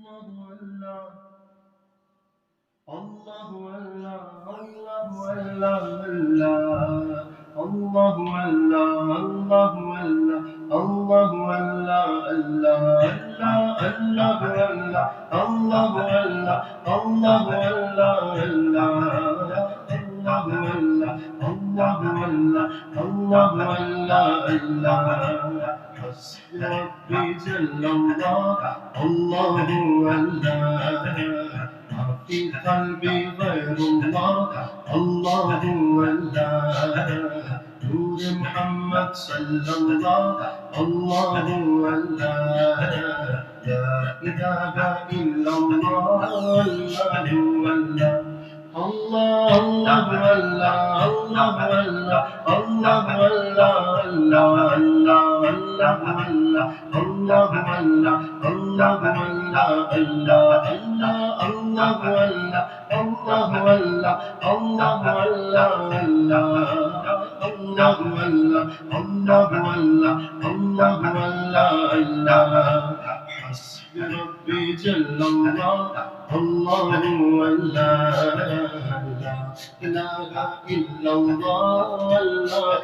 الله الله الله الله الله الله الله الله الله الله الله الله الله الله الله الله الله حسبي ربي جل الله الله الله في قلبي غير الله الله الله نور محمد صلى الله الله الله لا إله إلا الله الله الله الله الله الله الله الله حسبي ربي جل الله الله لا إله إلا الله الله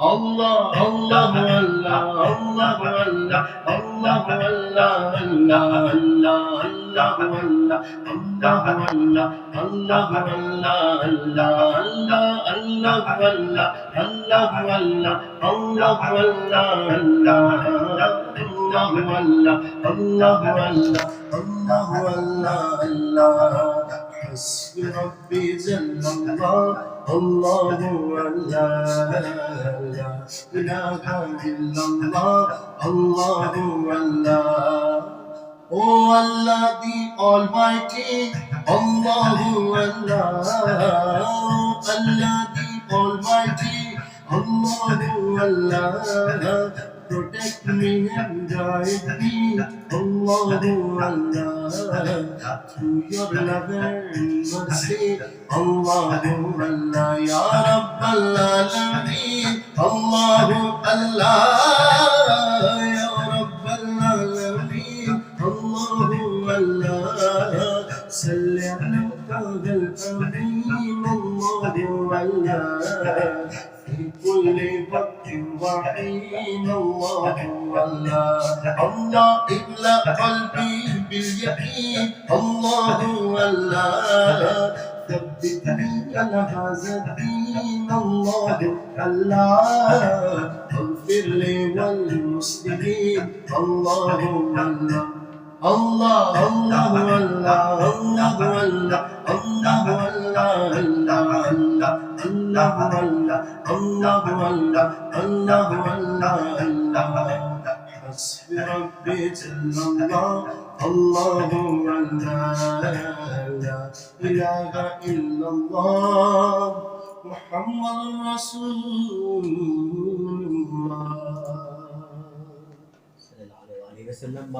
Allah Allah Allah Allah Allah Allah Allah Allah Allah Allah Allah Allah Allah Allah Allah Allah Allah Allah حسبي ربي جل الله الله لا إله إلا الله الله الله Oh Allah the Almighty Allah Allah Allah the Almighty Allah Allah protect me and guide me Allah Allah through your love and mercy Allah Allah Ya Rabbal Alameen Allah Allah Ya Rabbal Alameen Allah Allah salli ala al-Karim Allah Allah في كل وقت وحين الله الله الله إلا قلبي باليقين الله الله ثبتني على هذا الدين الله الله اغفر لي والمسلمين الله الله Allah Allah Allah Allah Allah Allah Allah Allah Allah Allah Allah حسبي ربي جل الله الله لا إله إلا الله محمد رسول الله صلى الله عليه وسلم